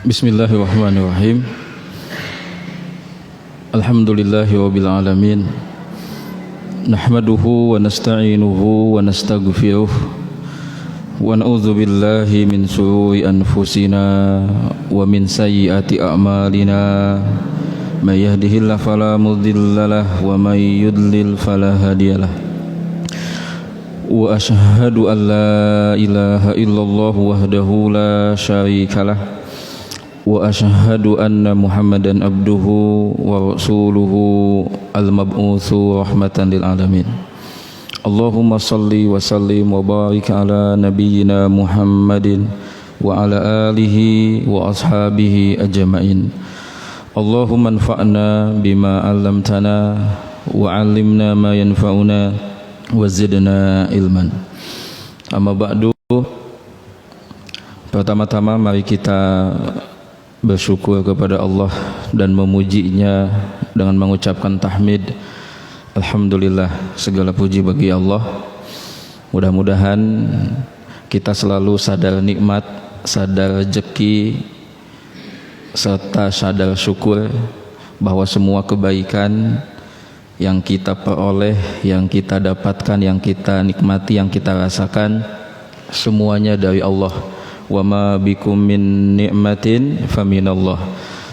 Bismillahirrahmanirrahim. Alhamdulillahirabbil alamin. Nahmaduhu wa nasta'inuhu wa nastaghfiruh wa na'udzu billahi min shururi anfusina wa min sayyiati a'malina. May yahdihillahu fala mudhillalah wa may yudlil fala hadiyalah. Wa asyhadu an la ilaha illallah wahdahu la syarikalah wa asyhadu anna Muhammadan abduhu wa rasuluhu al-mab'utsu rahmatan lil alamin. Allahumma salli wa sallim wa barik ala nabiyyina Muhammadin wa ala alihi wa ashabihi ajma'in. Allahumma anfa'na bima 'allamtana wa 'allimna ma yanfa'una wa zidna ilman. Amma ba'du. Pertama-tama mari kita bersyukur kepada Allah dan memujinya dengan mengucapkan tahmid. Alhamdulillah, segala puji bagi Allah. Mudah-mudahan kita selalu sadar nikmat, sadar rezeki, serta sadar syukur bahwa semua kebaikan yang kita peroleh, yang kita dapatkan, yang kita nikmati, yang kita rasakan, semuanya dari Allah. Wa ma bikum min ni'matin faminallah.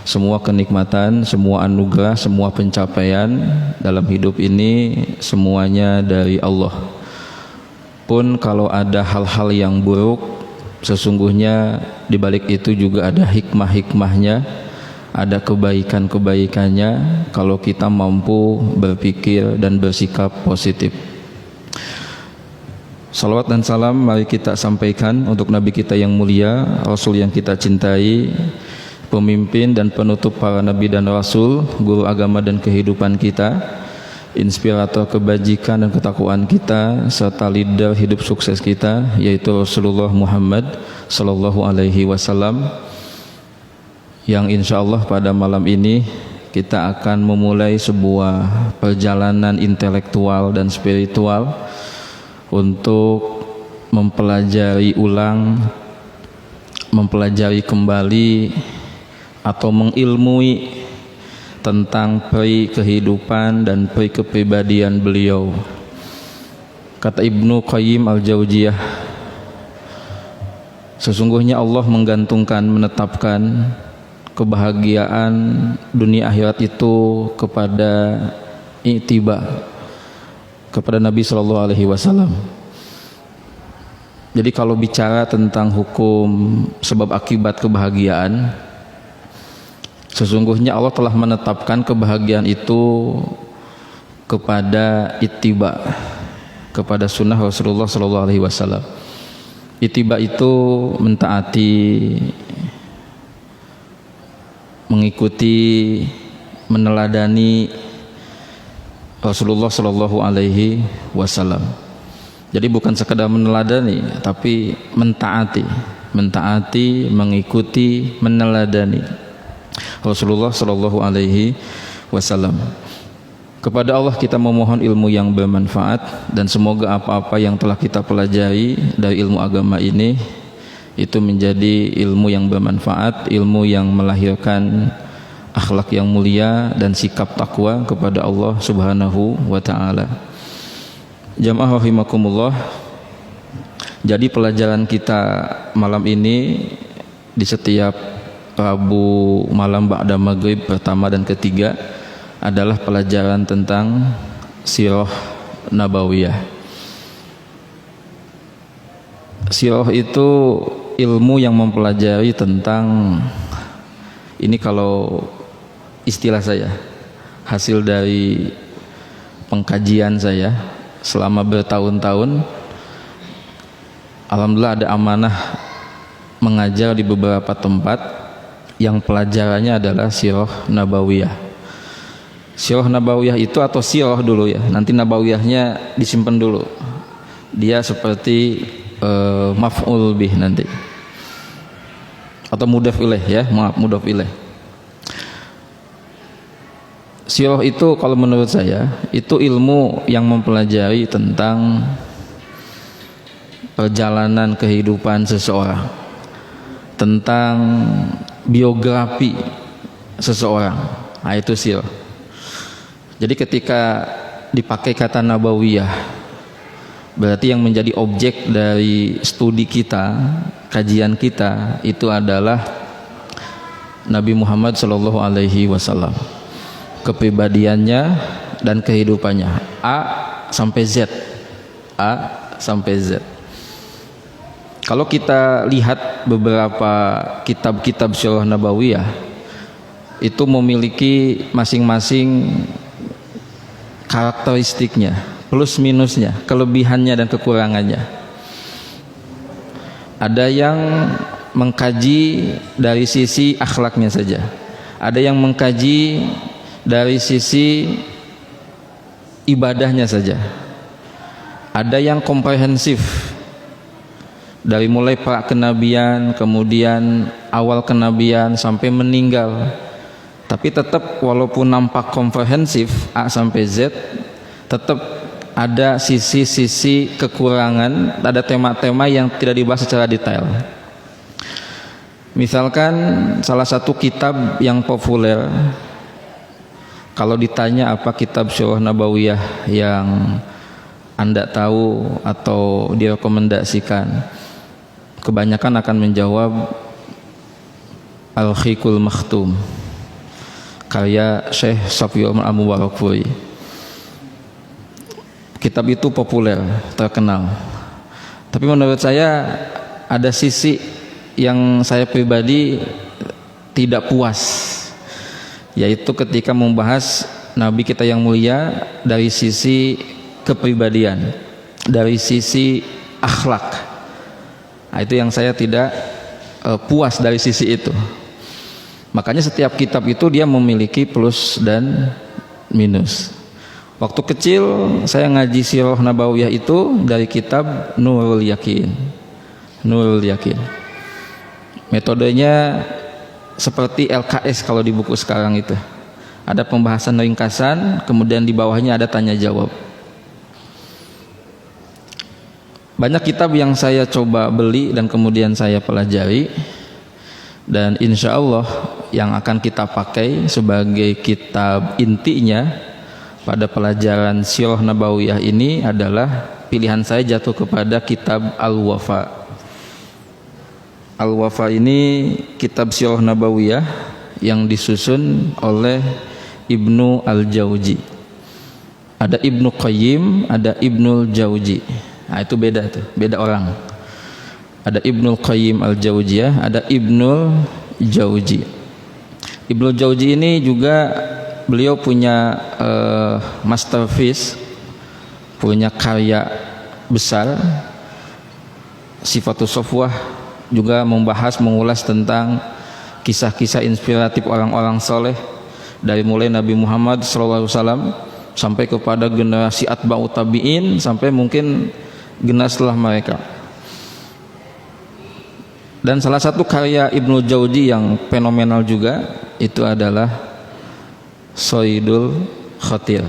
Semua kenikmatan, semua anugerah, semua pencapaian dalam hidup ini semuanya dari Allah. Pun kalau ada hal-hal yang buruk, sesungguhnya di balik itu juga ada hikmah-hikmahnya, ada kebaikan-kebaikannya kalau kita mampu berpikir dan bersikap positif. Salawat dan salam mari kita sampaikan untuk Nabi kita yang mulia, Rasul yang kita cintai, pemimpin dan penutup para Nabi dan Rasul, guru agama dan kehidupan kita, inspirator kebajikan dan ketakwaan kita, serta leader hidup sukses kita, yaitu Rasulullah Muhammad sallallahu alaihi wasallam, yang insyaallah pada malam ini kita akan memulai sebuah perjalanan intelektual dan spiritual untuk mempelajari ulang, mempelajari kembali atau mengilmui tentang peri kehidupan dan peri kepribadian beliau. Kata Ibnu Qayyim al-Jauziyah, sesungguhnya Allah menggantungkan, menetapkan kebahagiaan dunia akhirat itu kepada i'tiba, kepada Nabi sallallahu alaihi wasallam. Jadi kalau bicara tentang hukum sebab akibat kebahagiaan, sesungguhnya Allah telah menetapkan kebahagiaan itu kepada ittiba, kepada sunnah Rasulullah sallallahu alaihi wasallam. Ittiba itu mentaati, mengikuti, meneladani Rasulullah sallallahu alaihi wasallam. Jadi bukan sekadar meneladani, tapi mentaati, mengikuti, meneladani Rasulullah sallallahu alaihi wasallam. Kepada Allah kita memohon ilmu yang bermanfaat, dan semoga apa-apa yang telah kita pelajari dari ilmu agama ini itu menjadi ilmu yang bermanfaat, ilmu yang melahirkan akhlak yang mulia dan sikap takwa kepada Allah Subhanahu wa taala. Jamaah rahimakumullah. Jadi pelajaran kita malam ini di setiap Rabu malam ba'da maghrib pertama dan ketiga adalah pelajaran tentang sirah nabawiyah. Sirah itu ilmu yang mempelajari tentang, ini kalau istilah saya, hasil dari pengkajian saya selama bertahun-tahun. Alhamdulillah ada amanah mengajar di beberapa tempat yang pelajarannya adalah sirah nabawiyah. Sirah nabawiyah itu, atau sirah dulu ya, nanti nabawiyahnya disimpan dulu. Dia seperti maf'ul bih nanti, atau mudhaf ilaih ya, maaf, mudhaf ilaih. Sirah itu kalau menurut saya itu ilmu yang mempelajari tentang perjalanan kehidupan seseorang, tentang biografi seseorang. Nah, itu sirah. Jadi ketika dipakai kata nabawiyah, berarti yang menjadi objek dari studi kita, kajian kita itu adalah Nabi Muhammad SAW, kepribadiannya dan kehidupannya, A sampai Z. Kalau kita lihat beberapa kitab-kitab Sirah Nabawiyah, itu memiliki masing-masing karakteristiknya, plus minusnya, kelebihannya dan kekurangannya. Ada yang mengkaji dari sisi akhlaknya saja, ada yang mengkaji dari sisi ibadahnya saja, ada yang komprehensif dari mulai pra kenabian, kemudian awal kenabian sampai meninggal. Tapi tetap walaupun nampak komprehensif A sampai Z, tetap ada sisi-sisi kekurangan, ada tema-tema yang tidak dibahas secara detail. Misalkan salah satu kitab yang populer, kalau ditanya apa kitab Sirah Nabawiyah yang Anda tahu atau direkomendasikan, kebanyakan akan menjawab Al-Khiqul Makhtum, karya Syekh Safiul Al-Mubarakfuri. Kitab itu populer, terkenal. Tapi menurut saya ada sisi yang saya pribadi tidak puas, yaitu ketika membahas Nabi kita yang mulia dari sisi kepribadian, dari sisi akhlak. Nah, itu yang saya tidak puas dari sisi itu. Makanya setiap kitab itu dia memiliki plus dan minus. Waktu kecil saya ngaji Sirah Nabawiyah itu dari kitab Nurul Yakin. Nurul Yakin. Metodenya seperti LKS kalau di buku sekarang itu. Ada pembahasan ringkasan, kemudian di bawahnya ada tanya jawab. Banyak kitab yang saya coba beli dan kemudian saya pelajari, dan insya Allah yang akan kita pakai sebagai kitab intinya pada pelajaran Sirah Nabawiyah ini adalah pilihan saya jatuh kepada kitab Al-Wafa. Al-Wafa ini kitab Sirah Nabawiyah yang disusun oleh Ibnu Al-Jauzi. Ada Ibnu Qayyim, ada Ibnul Jauzi. Nah, itu beda tuh, beda orang. Ada Ibnul Qayyim Al-Jauziyah, ada Ibnul Jauzi. Ibnul Jauzi ini juga beliau punya masterpiece, punya karya besar, Sifatus Safwah, juga membahas, mengulas tentang kisah-kisah inspiratif orang-orang soleh dari mulai Nabi Muhammad SAW sampai kepada generasi atba'ut tabi'in sampai mungkin generasi setelah mereka. Dan salah satu karya Ibnu Jauzi yang fenomenal juga itu adalah Shaidul Khatir.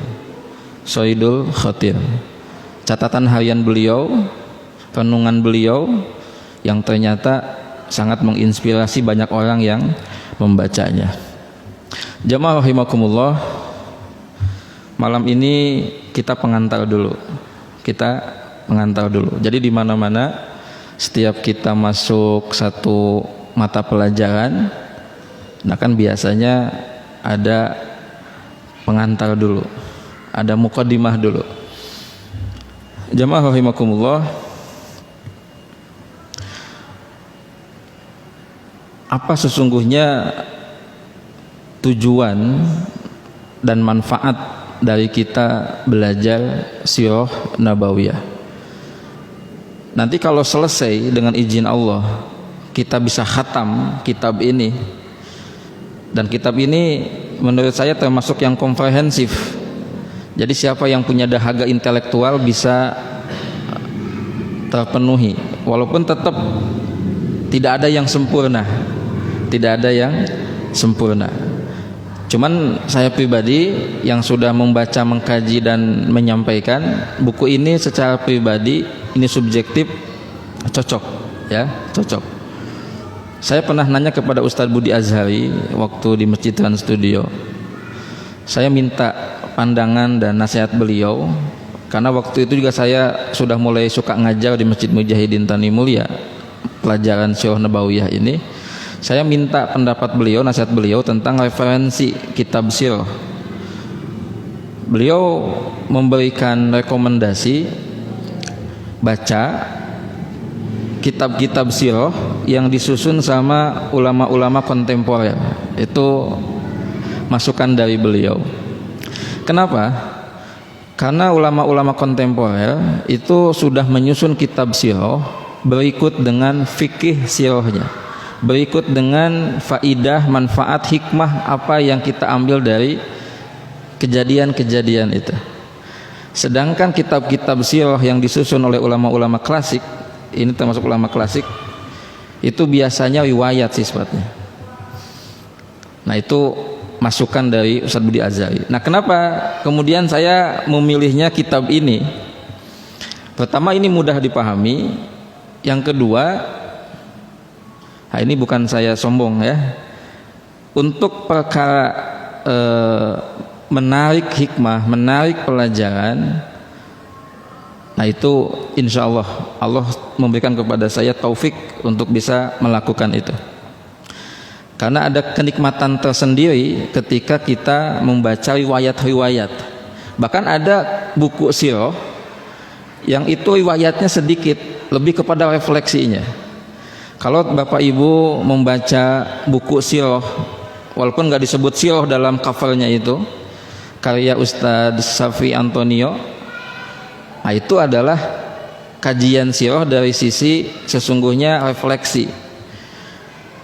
Shaidul Khatir. Catatan harian beliau, renungan beliau yang ternyata sangat menginspirasi banyak orang yang membacanya. Jamaah rahimakumullah, malam ini kita pengantar dulu. Jadi di mana-mana setiap kita masuk satu mata pelajaran, nah kan biasanya ada pengantar dulu, ada muqaddimah dulu. Jamaah rahimakumullah, apa sesungguhnya tujuan dan manfaat dari kita belajar Sirah Nabawiyah? Nanti kalau selesai dengan izin Allah, kita bisa khatam kitab ini. Dan kitab ini menurut saya termasuk yang komprehensif. Jadi siapa yang punya dahaga intelektual bisa terpenuhi. Walaupun tetap tidak ada yang sempurna. Tidak ada yang sempurna. Cuman saya pribadi yang sudah membaca, mengkaji dan menyampaikan buku ini secara pribadi, ini subjektif, cocok, ya, cocok. Saya pernah nanya kepada Ustadz Budi Azhari waktu di Masjid Trans Studio. Saya minta pandangan dan nasihat beliau, karena waktu itu juga saya sudah mulai suka ngajar di Masjid Mujahidin Tani Mulia, pelajaran Sirah Nabawiyah ini. Saya minta pendapat beliau, nasihat beliau tentang referensi kitab sirah. Beliau memberikan rekomendasi baca kitab-kitab sirah yang disusun sama ulama-ulama kontemporer. Itu masukan dari beliau. Kenapa? Karena ulama-ulama kontemporer itu sudah menyusun kitab sirah berikut dengan fikih sirahnya, berikut dengan faidah, manfaat, hikmah apa yang kita ambil dari kejadian-kejadian itu. Sedangkan kitab-kitab sirah yang disusun oleh ulama-ulama klasik, ini termasuk ulama klasik, itu biasanya riwayat sifatnya. Nah, itu masukan dari Ustadz Budi Azhari. Nah, kenapa kemudian saya memilihnya kitab ini? Pertama, ini mudah dipahami. Yang kedua, nah ini bukan saya sombong ya, untuk perkara menarik hikmah, menarik pelajaran, nah itu insya Allah Allah memberikan kepada saya taufik untuk bisa melakukan itu. Karena ada kenikmatan tersendiri ketika kita membaca riwayat-riwayat. Bahkan ada buku sirah yang itu riwayatnya sedikit, lebih kepada refleksinya. Kalau Bapak Ibu membaca buku sirah, walaupun nggak disebut sirah dalam covernya itu, karya Ustadz Safi Antonio, nah itu adalah kajian sirah dari sisi sesungguhnya refleksi.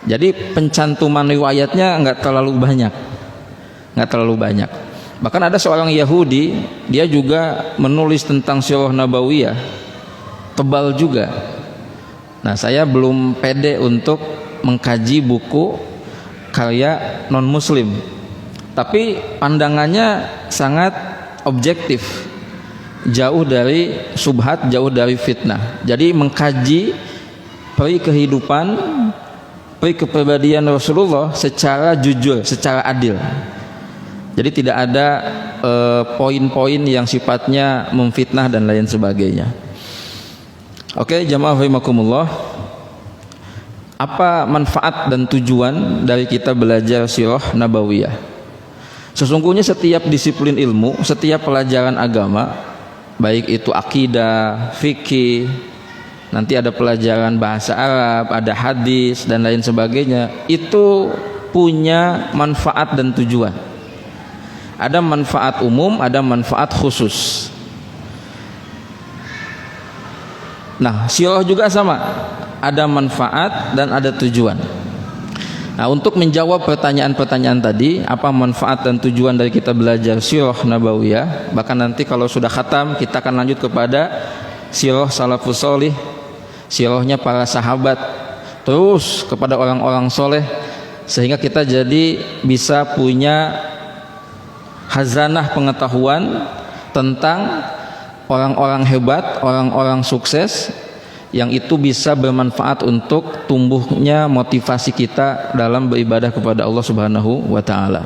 Jadi pencantuman riwayatnya nggak terlalu banyak. Bahkan ada seorang Yahudi, dia juga menulis tentang Sirah Nabawiyah, tebal juga. Nah, saya belum pede untuk mengkaji buku karya non muslim, tapi pandangannya sangat objektif, jauh dari subhat, jauh dari fitnah. Jadi mengkaji peri kehidupan, peri kepribadian Rasulullah secara jujur, secara adil. Jadi tidak ada poin-poin yang sifatnya memfitnah dan lain sebagainya. Oke, jamaah rahimakumullah. Apa manfaat dan tujuan dari kita belajar Sirah Nabawiyah? Sesungguhnya setiap disiplin ilmu, setiap pelajaran agama, baik itu akidah, fikih, nanti ada pelajaran bahasa Arab, ada hadis dan lain sebagainya, itu punya manfaat dan tujuan. Ada manfaat umum, ada manfaat khusus. Nah, sirah juga sama, ada manfaat dan ada tujuan. Nah, untuk menjawab pertanyaan-pertanyaan tadi, apa manfaat dan tujuan dari kita belajar Sirah Nabawiyah, bahkan nanti kalau sudah khatam kita akan lanjut kepada sirah salafus sholih, sirahnya para sahabat, terus kepada orang-orang soleh, sehingga kita jadi bisa punya khazanah pengetahuan tentang orang-orang hebat, orang-orang sukses, yang itu bisa bermanfaat untuk tumbuhnya motivasi kita dalam beribadah kepada Allah Subhanahu wa taala.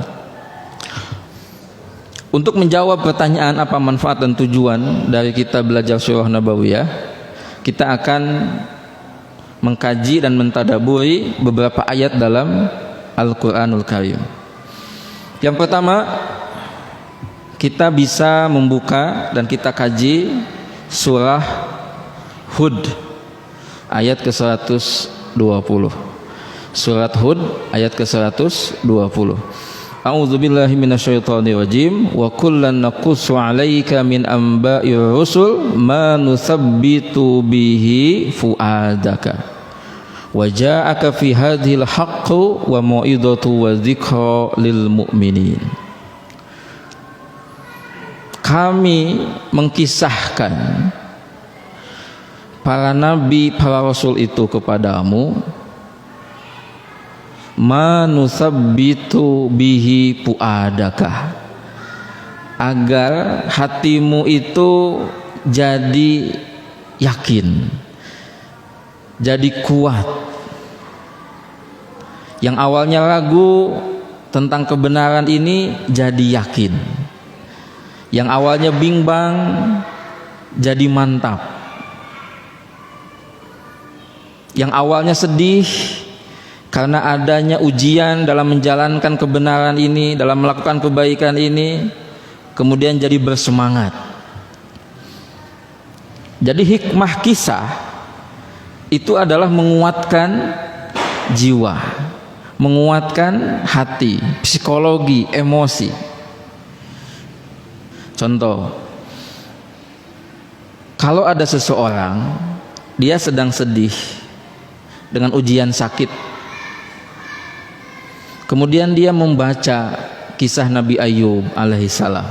Untuk menjawab pertanyaan apa manfaat dan tujuan dari kita belajar Sirah Nabawiyah, kita akan mengkaji dan mentadaburi beberapa ayat dalam Al-Qur'anul Karim. Yang pertama, kita bisa membuka dan kita kaji surah Hud ayat ke-120. Surat Hud ayat ke-120. A'udzubillahi minasyaitonirrajim. Wa kullan naqussu 'alaika min amba'ir rusul ma nusabbitu bihi fu'adaka. Wa ja'aka fi hadhil haqqu wa mau'izatu wa dzikra lil mu'minin. Kami mengkisahkan para nabi, para rasul itu kepadamu, manusabbitu bihi puadaka, agar hatimu itu jadi yakin, jadi kuat, Yang awalnya ragu tentang kebenaran ini jadi yakin. Yang awalnya bimbang jadi mantap. Yang awalnya sedih karena adanya ujian dalam menjalankan kebenaran ini, dalam melakukan kebaikan ini, kemudian jadi bersemangat. Jadi hikmah kisah itu adalah menguatkan jiwa, menguatkan hati, psikologi, emosi. Contoh, kalau ada seseorang dia sedang sedih dengan ujian sakit, kemudian dia membaca kisah Nabi Ayub alaihissalam,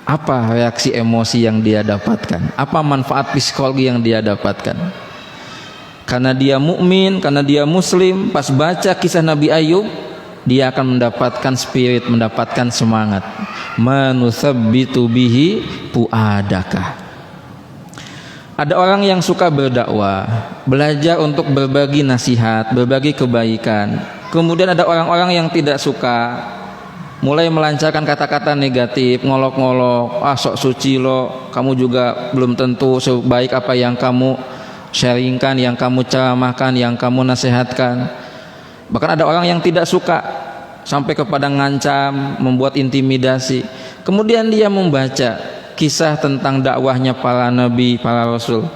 apa reaksi emosi yang dia dapatkan? Apa manfaat psikologi yang dia dapatkan? Karena dia mukmin, karena dia muslim, pas baca kisah Nabi Ayub, dia akan mendapatkan spirit, mendapatkan semangat. Manusabbitu bihi puadaka. Ada orang yang suka berdakwah, belajar untuk berbagi nasihat, berbagi kebaikan. Kemudian ada orang-orang yang tidak suka, mulai melancarkan kata-kata negatif, ngolok-ngolok, sok suci lo, kamu juga belum tentu sebaik apa yang kamu sharingkan, yang kamu ceramahkan, yang kamu nasihatkan. Bahkan ada orang yang tidak suka, sampai kepada ngancam, membuat intimidasi. Kemudian dia membaca kisah tentang dakwahnya para nabi, para rasul,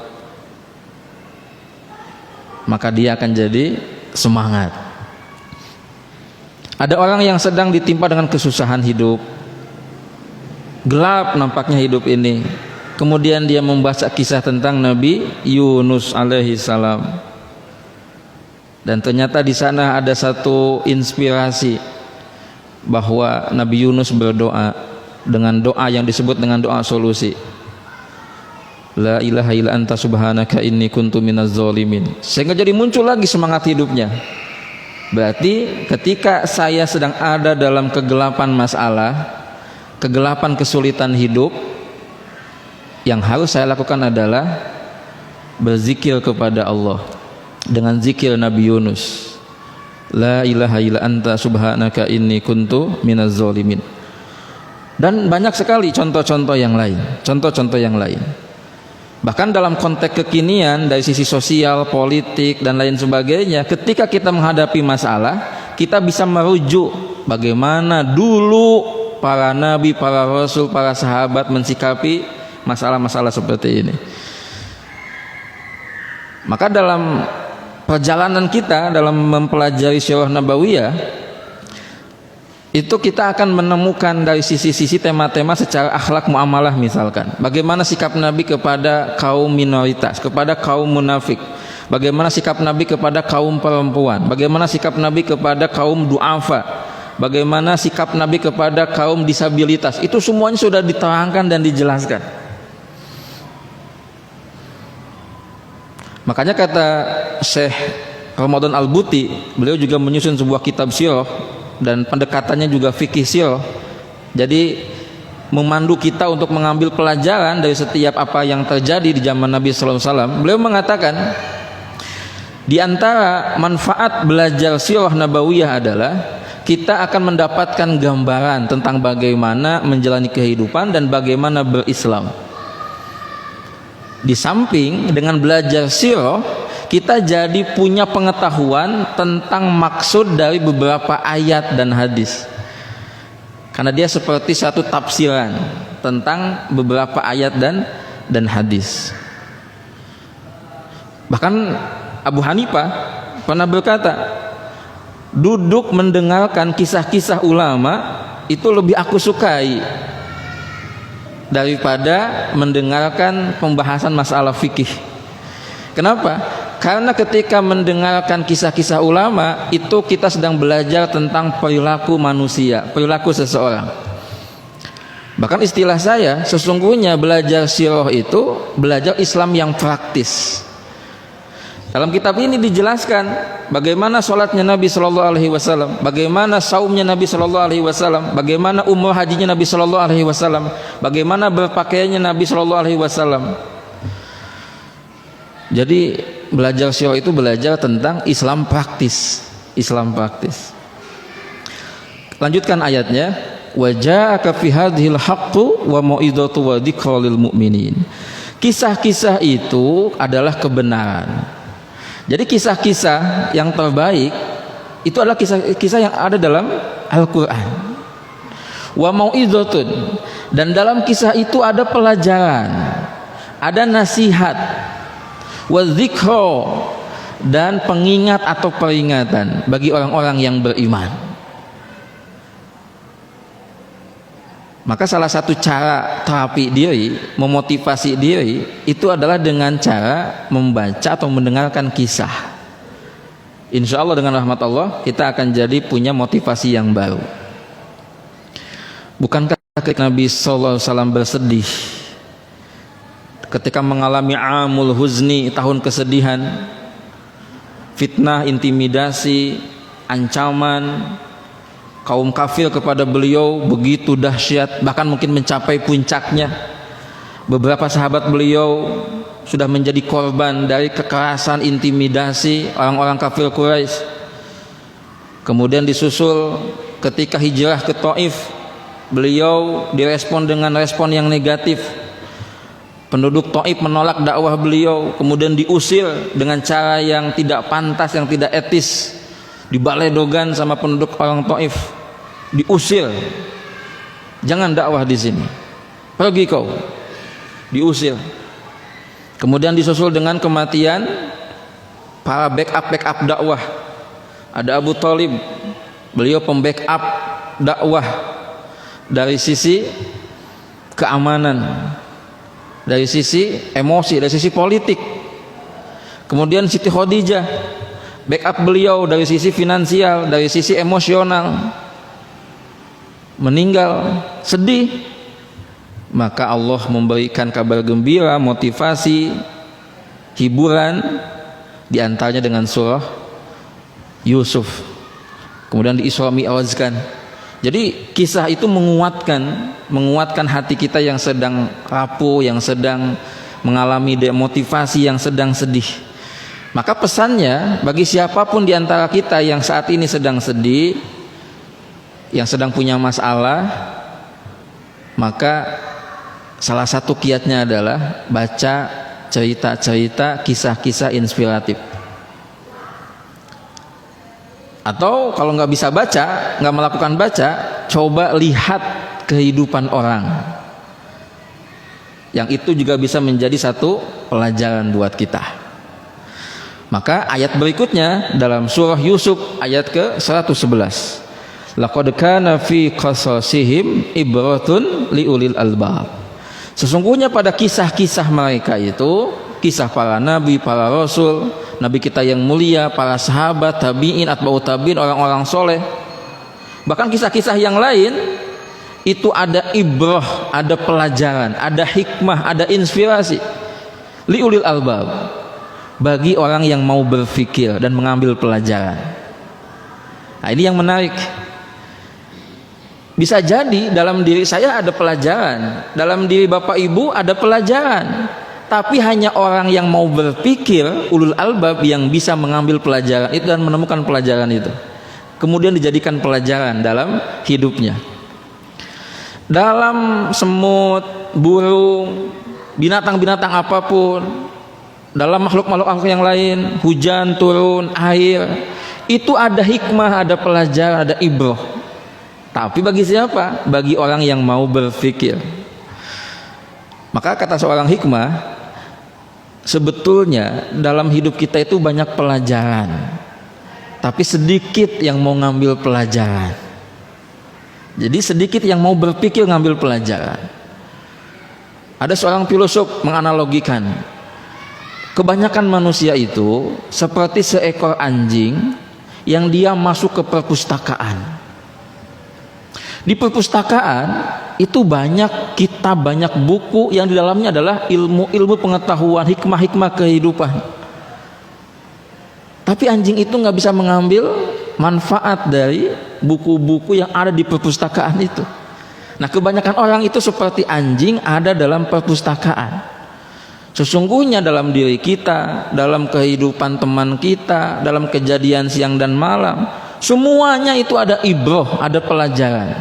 maka dia akan jadi semangat. Ada orang yang sedang ditimpa dengan kesusahan hidup, gelap nampaknya hidup ini, kemudian dia membaca kisah tentang Nabi Yunus alaihi salam, dan ternyata di sana ada satu inspirasi bahwa Nabi Yunus berdoa dengan doa yang disebut dengan doa solusi. La ilaha illa anta subhanaka inni kuntu minaz zalimin. Sehingga jadi muncul lagi semangat hidupnya. Berarti ketika saya sedang ada dalam kegelapan masalah, kegelapan kesulitan hidup, yang harus saya lakukan adalah berzikir kepada Allah dengan zikir Nabi Yunus. La ilaha illa anta subhanaka inni kuntu minaz zalimin. Dan banyak sekali contoh-contoh yang lain, contoh-contoh yang lain. Bahkan dalam konteks kekinian dari sisi sosial, politik dan lain sebagainya, ketika kita menghadapi masalah, kita bisa merujuk bagaimana dulu para nabi, para rasul, para sahabat mensikapi masalah-masalah seperti ini. Maka dalam perjalanan kita dalam mempelajari Sirah Nabawiyah, itu kita akan menemukan dari sisi-sisi tema-tema secara akhlak muamalah, misalkan bagaimana sikap Nabi kepada kaum minoritas, kepada kaum munafik, bagaimana sikap Nabi kepada kaum perempuan, bagaimana sikap Nabi kepada kaum du'afa, bagaimana sikap Nabi kepada kaum disabilitas. Itu semuanya sudah diterangkan dan dijelaskan. Makanya kata Syekh Ramadan Al-Buti, beliau juga menyusun sebuah kitab sirah dan pendekatannya juga fikih sirah. Jadi memandu kita untuk mengambil pelajaran dari setiap apa yang terjadi di zaman Nabi sallallahu alaihi wasallam. Beliau mengatakan di antara manfaat belajar sirah nabawiyah adalah kita akan mendapatkan gambaran tentang bagaimana menjalani kehidupan dan bagaimana berislam. Di samping dengan belajar sirah, kita jadi punya pengetahuan tentang maksud dari beberapa ayat dan hadis, karena dia seperti satu tafsiran tentang beberapa ayat dan hadis. Bahkan Abu Hanifah pernah berkata, duduk mendengarkan kisah-kisah ulama itu lebih aku sukai daripada mendengarkan pembahasan masalah fikih. Kenapa? Karena ketika mendengarkan kisah-kisah ulama itu kita sedang belajar tentang perilaku manusia, perilaku seseorang. Bahkan istilah saya, sesungguhnya belajar sirah itu belajar Islam yang praktis. Dalam kitab ini dijelaskan bagaimana sholatnya Nabi Shallallahu Alaihi Wasallam, bagaimana saumnya Nabi Shallallahu Alaihi Wasallam, bagaimana umrah hajinya Nabi Shallallahu Alaihi Wasallam, bagaimana berpakaiannya Nabi Shallallahu Alaihi Wasallam. Jadi belajar sirah itu belajar tentang Islam praktis. Islam praktis. Lanjutkan ayatnya, wa ja'aka fi hadhil haqqu wa mau'izatu wa dzikra lil mu'minin. Kisah-kisah itu adalah kebenaran. Jadi kisah-kisah yang terbaik itu adalah kisah-kisah yang ada dalam Al-Qur'an. Wa mau'izatun, dan dalam kisah itu ada pelajaran, ada nasihat, wa dzikra, dan pengingat atau peringatan bagi orang-orang yang beriman. Maka salah satu cara terapi diri, memotivasi diri itu adalah dengan cara membaca atau mendengarkan kisah. Insya Allah dengan rahmat Allah kita akan jadi punya motivasi yang baru. Bukankah Nabi SAW bersedih ketika mengalami amul huzni, tahun kesedihan, fitnah, intimidasi, ancaman kaum kafir kepada beliau begitu dahsyat, bahkan mungkin mencapai puncaknya. Beberapa sahabat beliau sudah menjadi korban dari kekerasan, intimidasi orang-orang kafir Quraisy. Kemudian disusul ketika hijrah ke Taif, beliau direspon dengan respon yang negatif. Penduduk Taif menolak dakwah beliau, kemudian diusir dengan cara yang tidak pantas, yang tidak etis. Dibaledogan sama penduduk orang Taif, diusir, jangan dakwah di sini, pergi kau, diusir. Kemudian disusul dengan kematian para backup dakwah. Ada Abu Thalib, beliau pembackup dakwah dari sisi keamanan, dari sisi emosi, dari sisi politik. Kemudian Siti Khadijah, backup beliau dari sisi finansial, dari sisi emosional, meninggal, sedih. Maka Allah memberikan kabar gembira, motivasi, hiburan, diantaranya dengan surah Yusuf. Kemudian di Isra Mi'rajkan. Jadi kisah itu menguatkan hati kita yang sedang rapuh, yang sedang mengalami demotivasi, yang sedang sedih. Maka pesannya bagi siapapun di antara kita yang saat ini sedang sedih, yang sedang punya masalah, maka salah satu kiatnya adalah baca cerita-cerita, kisah-kisah inspiratif. Atau kalau nggak bisa baca, nggak melakukan baca, coba lihat kehidupan orang. Yang itu juga bisa menjadi satu pelajaran buat kita. Maka ayat berikutnya dalam surah Yusuf ayat ke-111. Laqad kana fi qasasihim ibratun liulil albab. Sesungguhnya pada kisah-kisah mereka itu, kisah para nabi, para rasul, nabi kita yang mulia, para sahabat, tabi'in, atba'ut tabi'in, orang-orang soleh, bahkan kisah-kisah yang lain itu ada ibrah, ada pelajaran, ada hikmah, ada inspirasi liulil albab, bagi orang yang mau berpikir dan mengambil pelajaran. Nah, ini yang menarik. Bisa jadi dalam diri saya ada pelajaran, dalam diri Bapak Ibu ada pelajaran, tapi hanya orang yang mau berpikir, ulul albab, yang bisa mengambil pelajaran itu dan menemukan pelajaran itu, kemudian dijadikan pelajaran dalam hidupnya. Dalam semut, burung, binatang-binatang apapun, dalam makhluk-makhluk yang lain, hujan turun, air, itu ada hikmah, ada pelajaran, ada ibrah. Tapi bagi siapa? Bagi orang yang mau berpikir. Maka kata seorang hikmah, sebetulnya dalam hidup kita itu banyak pelajaran, tapi sedikit yang mau ngambil pelajaran. Jadi sedikit yang mau berpikir ngambil pelajaran. Ada seorang filosof menganalogikan, kebanyakan manusia itu seperti seekor anjing yang dia masuk ke perpustakaan. Di perpustakaan itu banyak kitab, banyak buku yang di dalamnya adalah ilmu-ilmu pengetahuan, hikmah-hikmah kehidupan. Tapi anjing itu nggak bisa mengambil manfaat dari buku-buku yang ada di perpustakaan itu. Nah, kebanyakan orang itu seperti anjing ada dalam perpustakaan. Sesungguhnya dalam diri kita, dalam kehidupan teman kita, dalam kejadian siang dan malam, semuanya itu ada ibrah, ada pelajaran.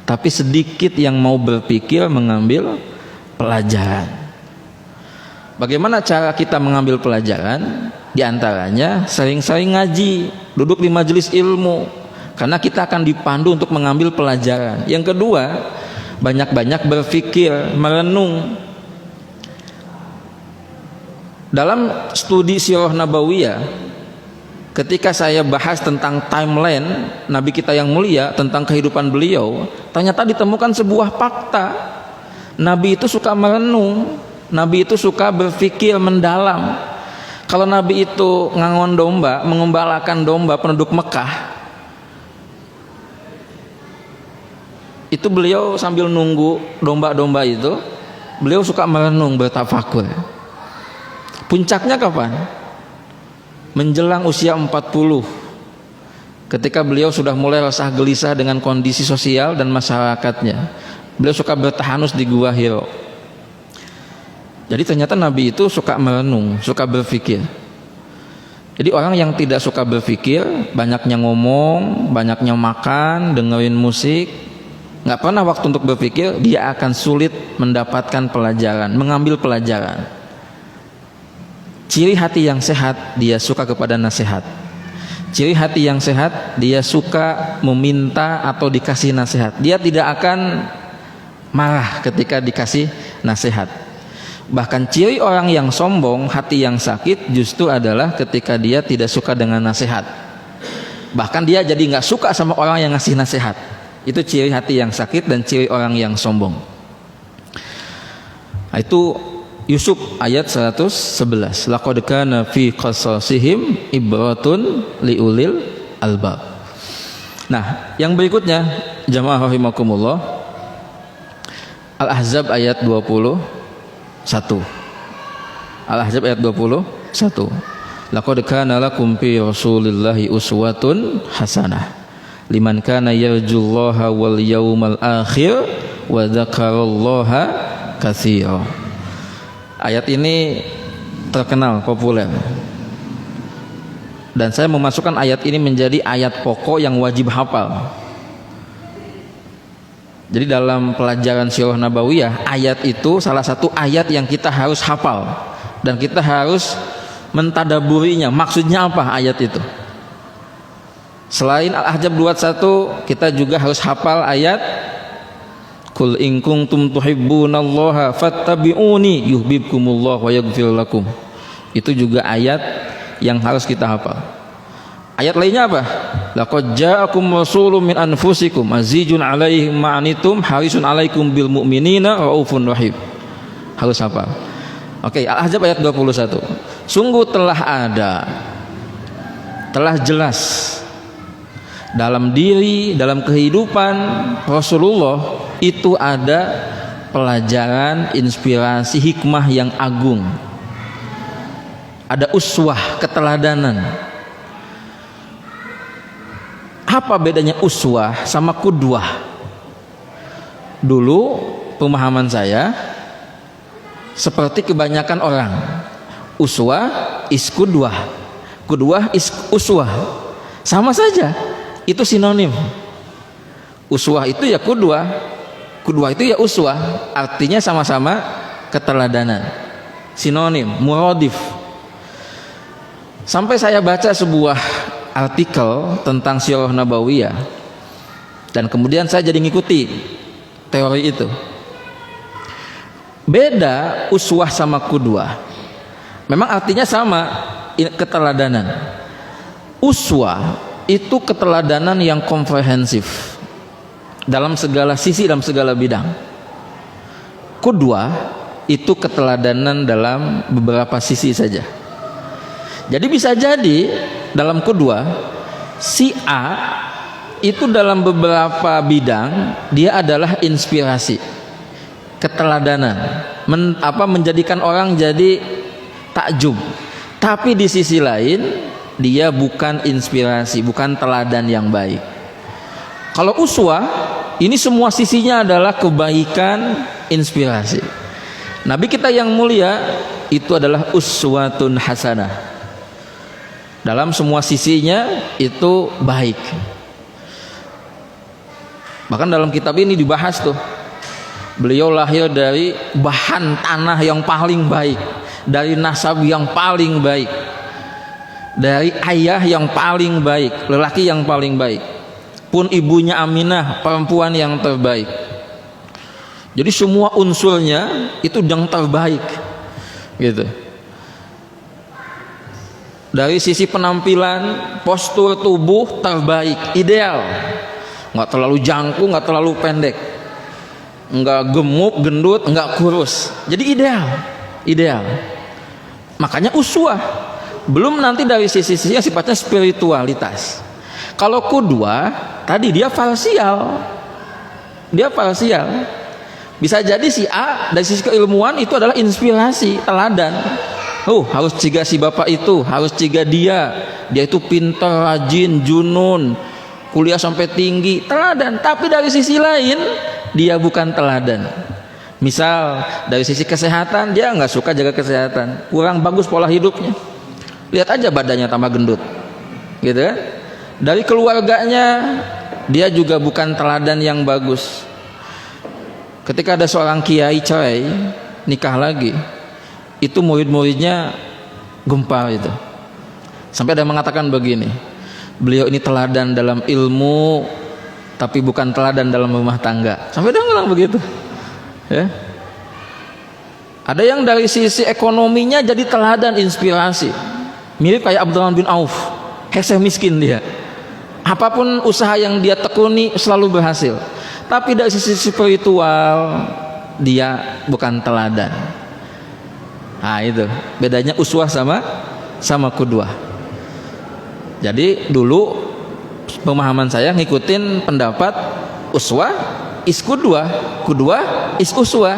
Tapi sedikit yang mau berpikir mengambil pelajaran. Bagaimana cara kita mengambil pelajaran? Di antaranya sering-sering ngaji, duduk di majelis ilmu, karena kita akan dipandu untuk mengambil pelajaran. Yang kedua, banyak-banyak berpikir, merenung. Dalam studi Sirah Nabawiyah, ketika saya bahas tentang timeline Nabi kita yang mulia, tentang kehidupan beliau, ternyata ditemukan sebuah fakta. Nabi itu suka merenung, Nabi itu suka berpikir mendalam. Kalau Nabi itu ngangon domba, mengembalakan domba penduduk Mekah, itu beliau sambil nunggu domba-domba itu, beliau suka merenung, bertafakur. Puncaknya kapan? Menjelang usia 40, ketika beliau sudah mulai resah gelisah dengan kondisi sosial dan masyarakatnya. Beliau suka bertahanus di Gua Hiro. Jadi ternyata Nabi itu suka merenung, suka berpikir. Jadi orang yang tidak suka berpikir, banyaknya ngomong, banyaknya makan, dengerin musik, nggak pernah waktu untuk berpikir, dia akan sulit mendapatkan pelajaran, mengambil pelajaran. Ciri hati yang sehat, dia suka kepada nasihat. Ciri hati yang sehat, dia suka meminta atau dikasih nasihat. Dia tidak akan marah ketika dikasih nasihat. Bahkan ciri orang yang sombong, hati yang sakit, justru adalah ketika dia tidak suka dengan nasihat. Bahkan dia jadi nggak suka sama orang yang ngasih nasihat. Itu ciri hati yang sakit dan ciri orang yang sombong. Nah, itu Yusuf ayat 111. Laqad kana fi qasasihim ibratun liulil albab. Nah, yang berikutnya jamaah rahimakumullah, Al-Ahzab ayat 21. Al-Ahzab ayat 21. Laqad kana lakum fi Rasulillahi uswatun hasanah liman kana yarjullaha wal yawmal akhir wa dzakarallaha katsira. Ayat ini terkenal, populer. Dan saya memasukkan ayat ini menjadi ayat pokok yang wajib hafal. Jadi dalam pelajaran Sirah Nabawiyah, ayat itu salah satu ayat yang kita harus hafal. Dan kita harus mentadaburinya. Maksudnya apa ayat itu? Selain Al-Ahzab 21, kita juga harus hafal ayat Qul in kuntum tuhibbunallaha fattabi'uni yuhibbukumullah wa yaghfir lakum. Itu juga ayat yang harus kita hafal. Ayat lainnya apa? Laqad ja'akum rasulun min anfusikum azizun 'alaihi ma anitum harisun 'alaikum bil mu'minina raufun rahim. Harus hafal. Oke, Al-Ahzab ayat 21. Sungguh telah ada, telah jelas dalam diri, dalam kehidupan Rasulullah itu ada pelajaran, inspirasi, hikmah yang agung. Ada uswah, keteladanan. Apa bedanya uswah sama kudwah? Dulu pemahaman saya seperti kebanyakan orang, uswah is kudwah, kudwah is uswah, sama saja, itu sinonim. Uswah itu ya kudwah, kudwah itu ya uswah, artinya sama-sama keteladanan, sinonim, muradif. Sampai saya baca sebuah artikel tentang Sirah Nabawiyah, dan kemudian saya jadi ngikuti teori itu. Beda uswah sama kudwah, memang artinya sama, keteladanan. Uswah itu keteladanan yang komprehensif dalam segala sisi, dalam segala bidang. Kudwah itu keteladanan dalam beberapa sisi saja. Jadi bisa jadi dalam kudwah si A itu dalam beberapa bidang dia adalah inspirasi, keteladanan, menjadikan orang jadi takjub. Tapi di sisi lain dia bukan inspirasi, bukan teladan yang baik. Kalau uswah, ini semua sisinya adalah kebaikan, inspirasi. Nabi kita yang mulia itu adalah uswatun hasanah. Dalam semua sisinya itu baik. Bahkan dalam kitab ini dibahas tuh, beliau lahir dari bahan tanah yang paling baik, dari nasab yang paling baik, dari ayah yang paling baik, lelaki yang paling baik, pun ibunya Aminah perempuan yang terbaik. Jadi semua unsurnya itu yang terbaik gitu. Dari sisi penampilan, postur tubuh terbaik, ideal, nggak terlalu jangkung, nggak terlalu pendek, nggak gemuk, gendut, nggak kurus. Jadi ideal. Makanya uswah. Belum nanti dari sisi-sisi yang sifatnya spiritualitas. Kalau qudwah tadi dia parsial. Bisa jadi si A dari sisi keilmuan itu adalah inspirasi, teladan. Harus ciga si bapak itu, harus ciga dia. Dia itu pintar, rajin, junun, kuliah sampai tinggi, teladan. Tapi dari sisi lain dia bukan teladan. Misal dari sisi kesehatan dia nggak suka jaga kesehatan, kurang bagus pola hidupnya. Lihat aja badannya tambah gendut, gitu kan? Dari keluarganya dia juga bukan teladan yang bagus. Ketika ada seorang kiai cerai, nikah lagi, itu murid-muridnya gempar itu. Sampai ada yang mengatakan begini, beliau ini teladan dalam ilmu, tapi bukan teladan dalam rumah tangga. Sampai dia bilang begitu. Ya. Ada yang dari sisi ekonominya jadi teladan, inspirasi. Mirip kayak Abdurrahman bin Auf, heseh miskin dia. Apapun usaha yang dia tekuni selalu berhasil. Tapi dari sisi spiritual dia bukan teladan. Nah itu bedanya uswah sama qudwah. Jadi dulu pemahaman saya ngikutin pendapat uswah is qudwah, qudwah is uswah.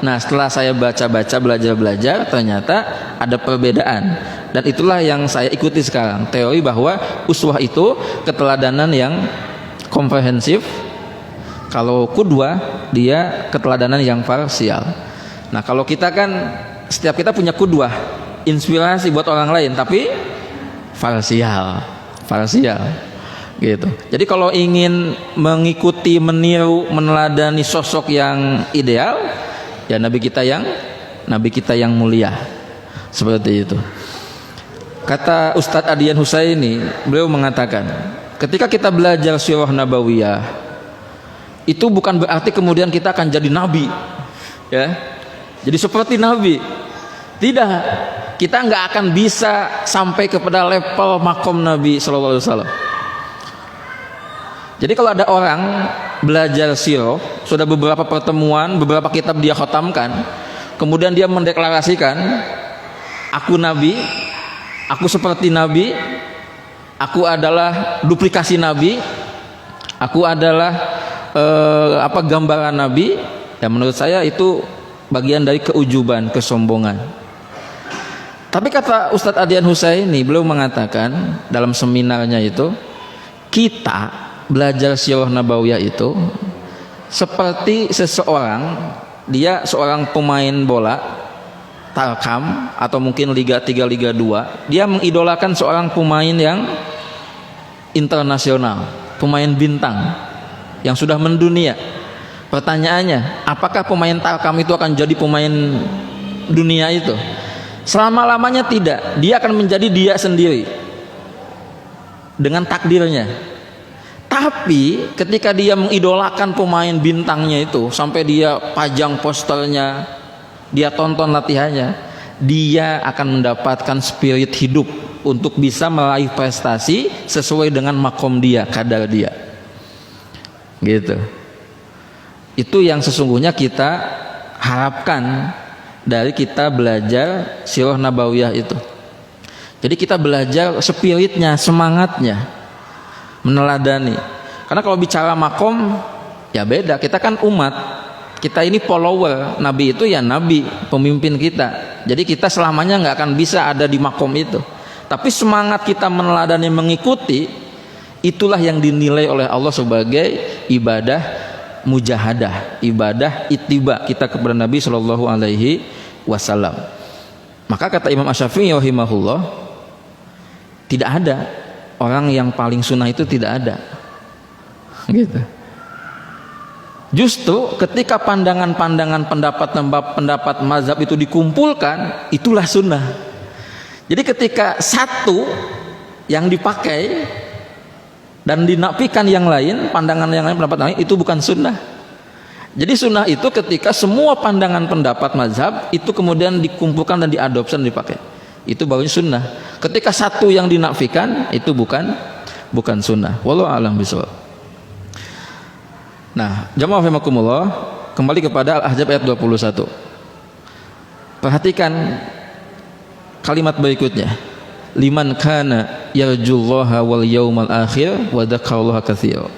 Nah setelah saya baca-baca, belajar-belajar, ternyata ada perbedaan. Dan itulah yang saya ikuti sekarang, teori bahwa uswah itu keteladanan yang komprehensif. Kalau qudwah dia keteladanan yang parsial. Nah kalau kita kan setiap kita punya qudwah, inspirasi buat orang lain, tapi parsial gitu. Jadi kalau ingin mengikuti, meniru, meneladani sosok yang ideal, ya nabi kita yang mulia. Seperti itu. Kata Ustadz Adian Husaini, beliau mengatakan, ketika kita belajar sirah nabawiyah, itu bukan berarti kemudian kita akan jadi nabi, ya. Jadi seperti nabi. Tidak, kita nggak akan bisa sampai kepada level makom Nabi Sallallahu Alaihi Wasallam. Jadi kalau ada orang belajar sirah, sudah beberapa pertemuan, beberapa kitab dia khatamkan, kemudian dia mendeklarasikan, aku Nabi, aku seperti Nabi, aku adalah duplikasi Nabi, aku adalah gambaran Nabi. Ya menurut saya itu bagian dari keujuban, kesombongan. Tapi kata Ustadz Adian Husaini, beliau mengatakan dalam seminarnya itu, kita belajar sirah nabawiyah itu seperti seseorang, dia seorang pemain bola Tarkam atau mungkin Liga 3, Liga 2, dia mengidolakan seorang pemain yang internasional, pemain bintang yang sudah mendunia. Pertanyaannya, apakah pemain Tarkam itu akan jadi pemain dunia itu? Selama-lamanya tidak. Dia akan menjadi dia sendiri dengan takdirnya. Tapi ketika dia mengidolakan pemain bintangnya itu, sampai dia pajang posternya, dia tonton latihannya, dia akan mendapatkan spirit hidup untuk bisa meraih prestasi sesuai dengan makom dia, kadar dia. Gitu. Itu yang sesungguhnya kita harapkan dari kita belajar sirah nabawiyah itu. Jadi kita belajar spiritnya, semangatnya, meneladani. Karena kalau bicara makom ya beda. Kita kan umat, kita ini follower. Nabi itu ya nabi, pemimpin kita. Jadi kita selamanya nggak akan bisa ada di makom itu. Tapi semangat kita meneladani, mengikuti, itulah yang dinilai oleh Allah sebagai ibadah mujahadah, ibadah ittiba kita kepada Nabi Shallallahu Alaihi Wasallam. Maka kata Imam Asy-Syafi'i rahimahullah, tidak ada orang yang paling sunnah itu, tidak ada. Gitu. Justru ketika pandangan-pandangan pendapat mazhab itu dikumpulkan, itulah sunnah. Jadi ketika satu yang dipakai dan dinafikan yang lain, pandangan yang lain, pendapat lain, itu bukan sunnah. Jadi sunnah itu ketika semua pandangan pendapat mazhab itu kemudian dikumpulkan dan diadopsi dan dipakai, itu baru sunnah. Ketika satu yang dinafikan, itu bukan sunnah. Wallahu a'lam bishawab. Nah, jamaah rahimakumullah, kembali kepada Al-Ahzab ayat 21. Perhatikan kalimat berikutnya. Liman kana yarjullaha wal yaumal akhir wa dzakarallaha katsira.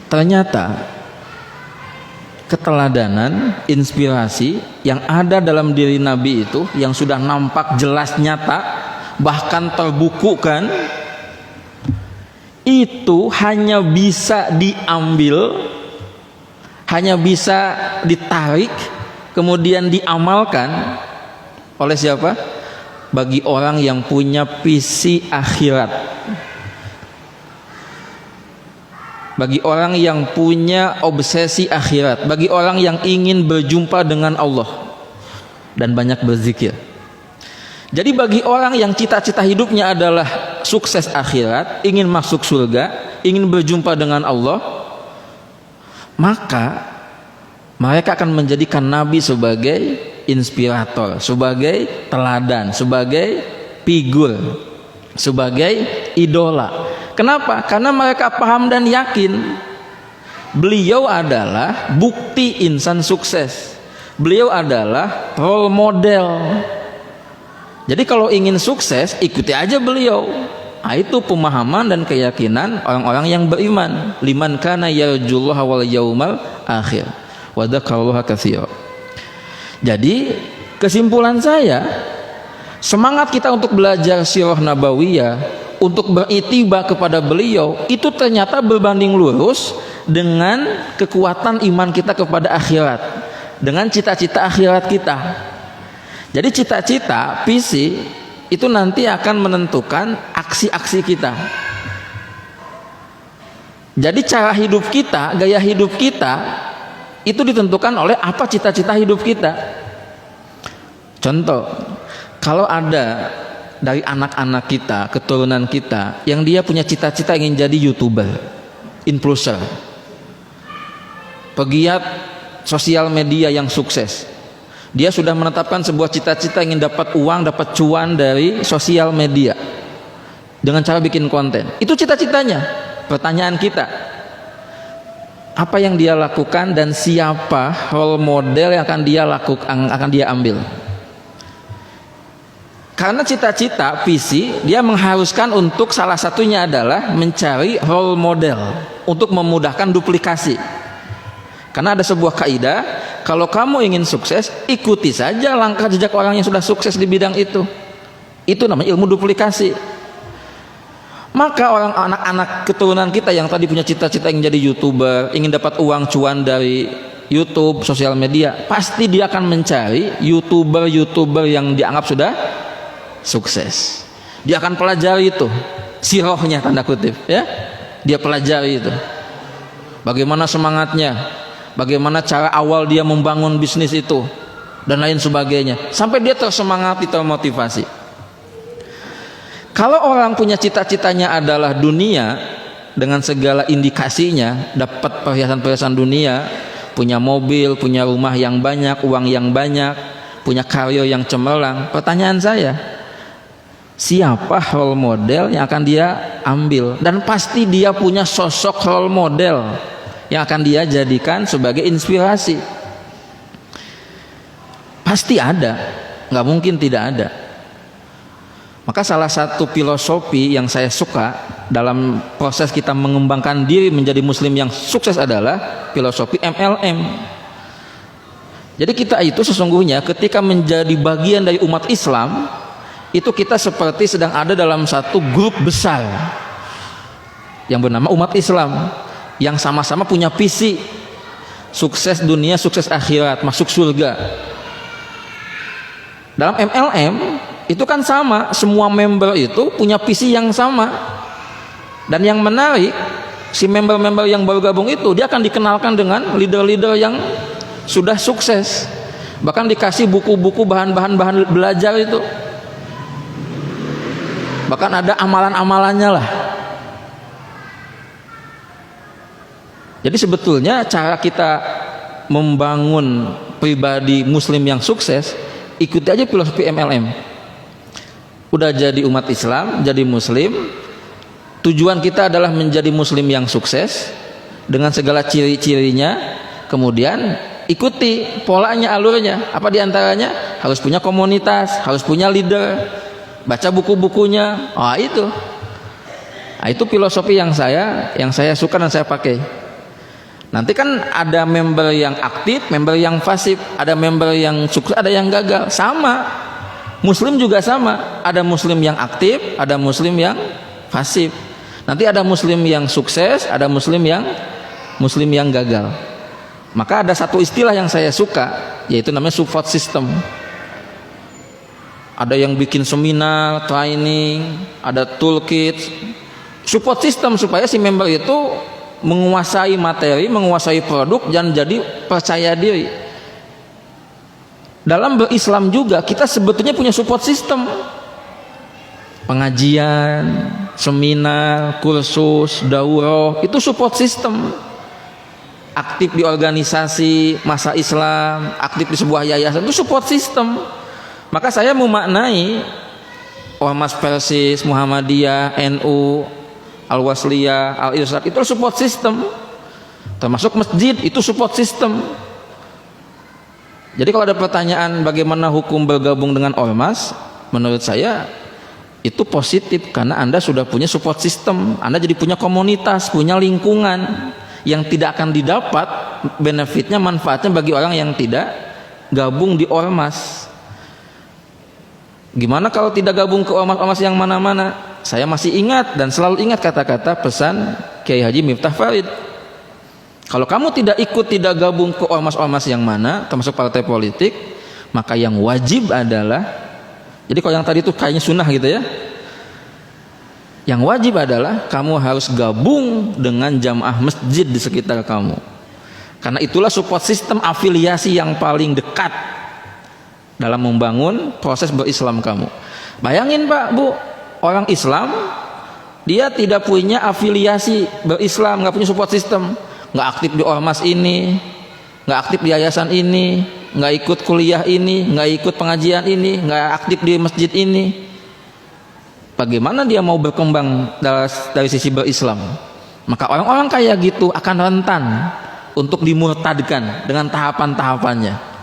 Ternyata keteladanan, inspirasi yang ada dalam diri Nabi itu, yang sudah nampak jelas nyata, bahkan terbukukan, itu hanya bisa diambil, hanya bisa ditarik, kemudian diamalkan oleh siapa? Bagi orang yang punya visi akhirat, bagi orang yang punya obsesi akhirat, bagi orang yang ingin berjumpa dengan Allah dan banyak berzikir. Jadi bagi orang yang cita-cita hidupnya adalah sukses akhirat, ingin masuk surga, ingin berjumpa dengan Allah, maka mereka akan menjadikan Nabi sebagai inspirator, sebagai teladan, sebagai figur, sebagai idola. Kenapa? Karena mereka paham dan yakin beliau adalah bukti insan sukses. Beliau adalah role model. Jadi kalau ingin sukses, ikuti aja beliau. Nah, itu pemahaman dan keyakinan orang-orang yang beriman. Liman kana yarjullaha wal yaumal akhir wa dzakarallaha katsira. Jadi kesimpulan saya, semangat kita untuk belajar sirah nabawiyah, untuk beritiba kepada beliau, itu ternyata berbanding lurus dengan kekuatan iman kita kepada akhirat, dengan cita-cita akhirat kita. Jadi cita-cita, visi itu nanti akan menentukan aksi-aksi kita. Jadi cara hidup kita, gaya hidup kita itu ditentukan oleh apa cita-cita hidup kita. Contoh, kalau ada dari anak-anak kita, keturunan kita yang dia punya cita-cita ingin jadi YouTuber, influencer, pegiat sosial media yang sukses, dia sudah menetapkan sebuah cita-cita ingin dapat uang, dapat cuan dari sosial media dengan cara bikin konten. Itu cita-citanya. Pertanyaan kita, apa yang dia lakukan dan siapa role model yang akan dia lakukan, akan dia ambil? Karena cita-cita, visi, dia mengharuskan untuk salah satunya adalah mencari role model untuk memudahkan duplikasi. Karena ada sebuah kaidah, kalau kamu ingin sukses, ikuti saja langkah jejak orang yang sudah sukses di bidang itu. Itu namanya ilmu duplikasi. Maka orang anak-anak keturunan kita yang tadi punya cita-cita ingin jadi YouTuber, ingin dapat uang cuan dari YouTube, sosial media, pasti dia akan mencari YouTuber yang dianggap sudah sukses. Dia akan pelajari itu, sirohnya tanda kutip, ya. Dia pelajari itu. Bagaimana semangatnya, bagaimana cara awal dia membangun bisnis itu, dan lain sebagainya, sampai dia tersemangati, termotivasi. Kalau orang punya cita-citanya adalah dunia dengan segala indikasinya, dapat perhiasan-perhiasan dunia, punya mobil, punya rumah yang banyak, uang yang banyak, punya karir yang cemerlang, pertanyaan saya, siapa role model yang akan dia ambil? Dan pasti dia punya sosok role model yang akan dia jadikan sebagai inspirasi. Pasti ada, nggak mungkin tidak ada. Maka salah satu filosofi yang saya suka dalam proses kita mengembangkan diri menjadi muslim yang sukses adalah filosofi MLM. Jadi kita itu sesungguhnya ketika menjadi bagian dari umat Islam, itu kita seperti sedang ada dalam satu grup besar yang bernama umat Islam. yang sama-sama punya visi sukses dunia, sukses akhirat, masuk surga. Dalam MLM itu kan sama, semua member itu punya visi yang sama. Dan yang menarik, si member-member yang baru gabung itu dia akan dikenalkan dengan leader-leader yang sudah sukses, bahkan dikasih buku-buku bahan-bahan belajar itu, bahkan ada amalan-amalannya lah. Jadi sebetulnya cara kita membangun pribadi muslim yang sukses, ikuti aja filosofi MLM. Udah jadi umat Islam, jadi muslim, tujuan kita adalah menjadi muslim yang sukses dengan segala ciri-cirinya. Kemudian ikuti polanya, alurnya. Apa diantaranya? Harus punya komunitas, harus punya leader, baca buku-bukunya. Itu. Itu filosofi yang saya suka dan saya pakai. Nanti kan ada member yang aktif, member yang pasif, ada member yang sukses, ada yang gagal. Sama, muslim juga sama. Ada muslim yang aktif, ada muslim yang pasif. Nanti ada muslim yang sukses, ada muslim yang gagal. Maka ada satu istilah yang saya suka, yaitu namanya support system. Ada yang bikin seminar, training, ada toolkit, support system supaya si member itu menguasai materi, menguasai produk, dan jadi percaya diri. Dalam berislam juga kita sebetulnya punya support system. Pengajian, seminar, kursus, daurah, itu support system. Aktif di organisasi masa Islam, aktif di sebuah yayasan, itu support system. Maka saya memaknai Ormas Persis, Muhammadiyah, NU, Al-Wasliyah, Al-Irsyad itu support system. Termasuk masjid itu support system. Jadi kalau ada pertanyaan bagaimana hukum bergabung dengan ormas, menurut saya itu positif karena Anda sudah punya support system. Anda jadi punya komunitas, punya lingkungan yang tidak akan didapat benefitnya, manfaatnya bagi orang yang tidak gabung di ormas. Gimana kalau tidak gabung ke ormas-ormas yang mana-mana? Saya masih ingat dan selalu ingat kata-kata pesan Kiai Haji Miftah Farid. Kalau kamu tidak ikut, tidak gabung ke ormas-ormas yang mana, termasuk partai politik, maka yang wajib adalah, jadi kalau yang tadi itu kayaknya sunnah gitu ya, yang wajib adalah kamu harus gabung dengan jamaah masjid di sekitar kamu. Karena itulah support system afiliasi yang paling dekat dalam membangun proses berislam kamu. Bayangin Pak, Bu, orang Islam dia tidak punya afiliasi berislam, nggak punya support system, nggak aktif di ormas ini, nggak aktif di yayasan ini, nggak ikut kuliah ini, nggak ikut pengajian ini, nggak aktif di masjid ini. Bagaimana dia mau berkembang dari sisi berislam? Maka orang-orang kayak gitu akan rentan untuk dimurtadkan dengan tahapan-tahapannya.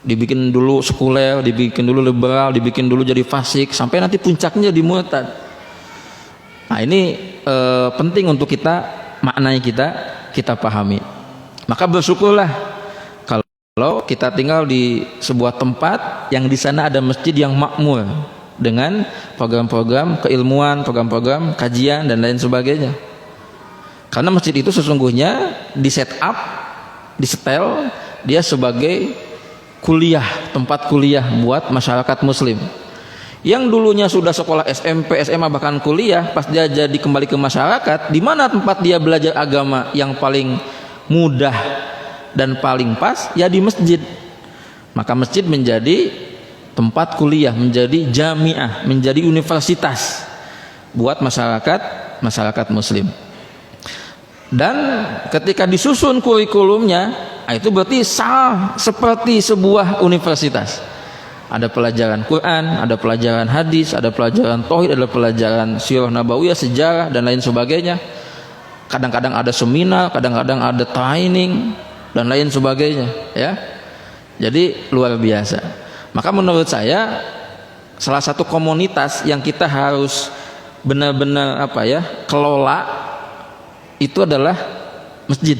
Dibikin dulu sekuler, dibikin dulu liberal, dibikin dulu jadi fasik, sampai nanti puncaknya jadi murtad. Nah ini penting untuk kita maknai, kita pahami. Maka bersyukurlah kalau kita tinggal di sebuah tempat yang di sana ada masjid yang makmur dengan program-program keilmuan, program-program kajian dan lain sebagainya. Karena masjid itu sesungguhnya di set up, di setel dia sebagai kuliah, tempat kuliah buat masyarakat muslim yang dulunya sudah sekolah SMP, SMA, bahkan kuliah. Pas dia jadi kembali ke masyarakat, di mana tempat dia belajar agama yang paling mudah dan paling pas? Ya di masjid. Maka masjid menjadi tempat kuliah, menjadi jamiah, menjadi universitas buat masyarakat muslim. Dan ketika disusun kurikulumnya, itu berarti seperti sebuah universitas. Ada pelajaran Quran, ada pelajaran hadis, ada pelajaran tauhid, ada pelajaran sirah nabawiyah, sejarah dan lain sebagainya. Kadang-kadang ada seminar, kadang-kadang ada training dan lain sebagainya, ya. Jadi luar biasa. Maka menurut saya salah satu komunitas yang kita harus benar-benar kelola itu adalah masjid.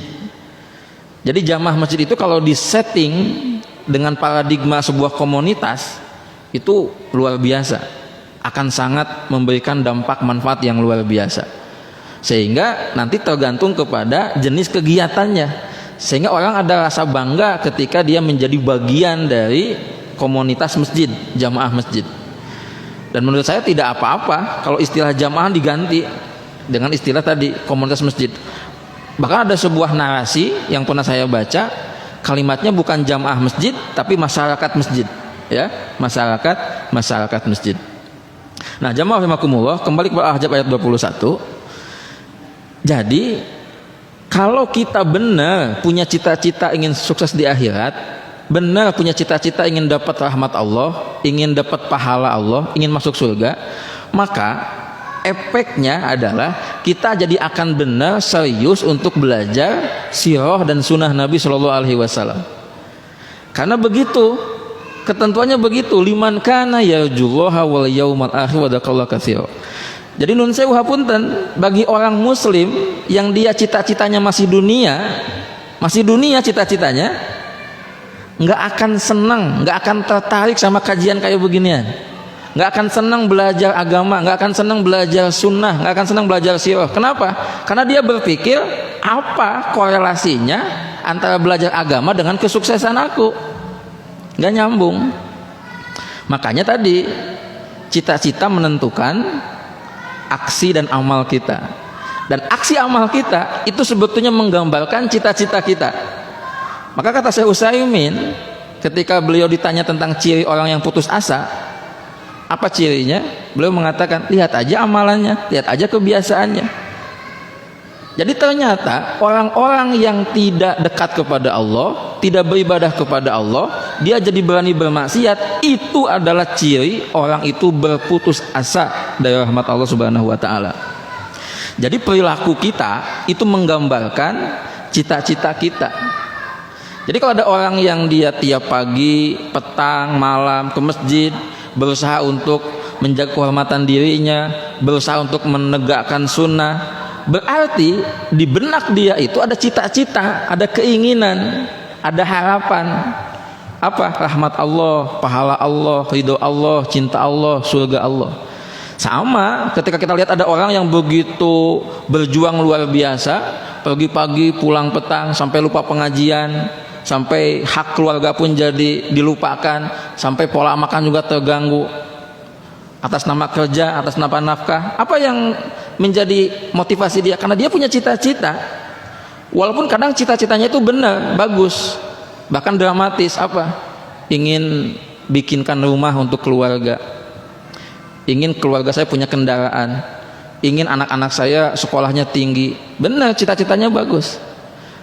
Jadi jamaah masjid itu kalau disetting dengan paradigma sebuah komunitas itu luar biasa, akan sangat memberikan dampak manfaat yang luar biasa. Sehingga nanti tergantung kepada jenis kegiatannya. Sehingga orang ada rasa bangga ketika dia menjadi bagian dari komunitas masjid, jamaah masjid. Dan menurut saya tidak apa-apa kalau istilah jamaah diganti dengan istilah tadi komunitas masjid. Bahkan ada sebuah narasi yang pernah saya baca, kalimatnya bukan jamaah masjid tapi masyarakat masjid, ya, masyarakat masjid. Nah, jamaah rahimakumullah, kembali kepada Al-Ahzab ayat 21. Jadi kalau kita benar punya cita-cita ingin sukses di akhirat, benar punya cita-cita ingin dapat rahmat Allah, ingin dapat pahala Allah, ingin masuk surga, maka efeknya adalah kita jadi akan benar serius untuk belajar sirah dan sunnah Nabi Shallallahu Alaihi Wasallam. Karena begitu, ketentuannya begitu, liman kana yarjullaha wal yaumal akhir wa dzakarallaha katsira. Jadi nun sewu hapunten, bagi orang muslim yang dia cita-citanya masih dunia cita-citanya, nggak akan senang, nggak akan tertarik sama kajian kayak beginian, nggak akan senang belajar agama, nggak akan senang belajar sunnah, nggak akan senang belajar sirah. Kenapa? Karena dia berpikir, apa korelasinya antara belajar agama dengan kesuksesan aku? Nggak nyambung. Makanya tadi cita-cita menentukan aksi dan amal kita, dan aksi amal kita itu sebetulnya menggambarkan cita-cita kita. Maka kata Syekh Utsaimin ketika beliau ditanya tentang ciri orang yang putus asa, apa cirinya? Beliau mengatakan, lihat aja amalannya, lihat aja kebiasaannya. Jadi ternyata orang-orang yang tidak dekat kepada Allah, tidak beribadah kepada Allah, dia jadi berani bermaksiat, itu adalah ciri orang itu berputus asa dari rahmat Allah Subhanahu wa taala. Jadi perilaku kita itu menggambarkan cita-cita kita. Jadi kalau ada orang yang dia tiap pagi, petang, malam ke masjid, berusaha untuk menjaga kehormatan dirinya, berusaha untuk menegakkan sunnah, berarti di benak dia itu ada cita-cita, ada keinginan, ada harapan. Apa? Rahmat Allah, pahala Allah, ridho Allah, cinta Allah, surga Allah. Sama ketika kita lihat ada orang yang begitu berjuang luar biasa, pergi pagi pulang petang, sampai lupa pengajian, sampai hak keluarga pun jadi dilupakan, sampai pola makan juga terganggu, atas nama kerja, atas nama nafkah. Apa yang menjadi motivasi dia? Karena dia punya cita-cita, walaupun kadang cita-citanya itu benar, bagus, bahkan dramatis. Apa? Ingin bikinkan rumah untuk keluarga, ingin keluarga saya punya kendaraan, ingin anak-anak saya sekolahnya tinggi. Benar, cita-citanya bagus,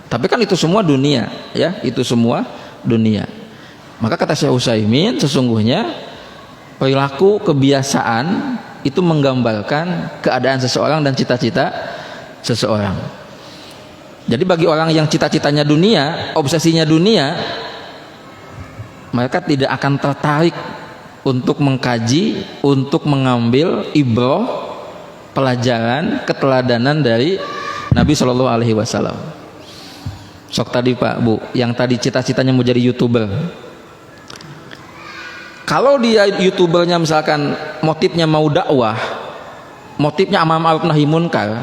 tapi kan itu semua dunia, ya, itu semua dunia. Maka kata Syekh Utsaimin, sesungguhnya perilaku kebiasaan itu menggambarkan keadaan seseorang dan cita-cita seseorang. Jadi bagi orang yang cita-citanya dunia, obsesinya dunia, mereka tidak akan tertarik untuk mengkaji, untuk mengambil ibrah, pelajaran, keteladanan dari Nabi Shallallahu Alaihi Wasallam. Sok tadi Pak Bu, yang tadi cita-citanya mau jadi YouTuber. Kalau dia YouTubernya misalkan motifnya mau dakwah, motifnya amar ma'ruf nahi munkar,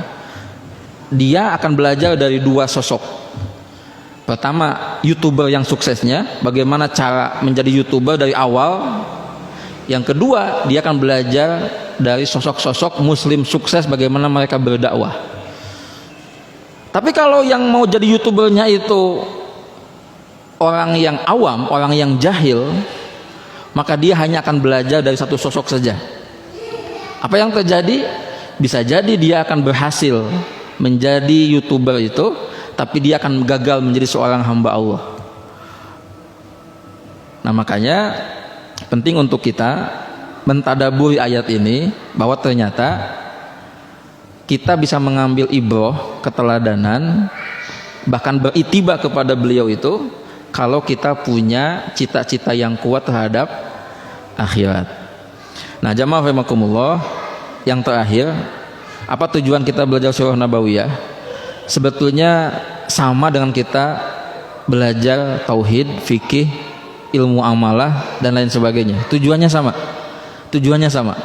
dia akan belajar dari dua sosok. Pertama, YouTuber yang suksesnya, bagaimana cara menjadi YouTuber dari awal. Yang kedua, dia akan belajar dari sosok-sosok muslim sukses, bagaimana mereka berdakwah. Tapi kalau yang mau jadi YouTubernya itu orang yang awam, orang yang jahil, maka dia hanya akan belajar dari satu sosok saja. Apa yang terjadi? Bisa jadi dia akan berhasil menjadi YouTuber itu, tapi dia akan gagal menjadi seorang hamba Allah. Nah, makanya penting untuk kita mentadaburi ayat ini, bahwa ternyata kita bisa mengambil ibrah, keteladanan, bahkan beritiba kepada beliau itu kalau kita punya cita-cita yang kuat terhadap akhirat. Nah, jamaah rahimakumullah, yang terakhir, apa tujuan kita belajar sirah nabawiyah? Sebetulnya sama dengan kita belajar tauhid, fikih, ilmu amalah dan lain sebagainya. Tujuannya sama.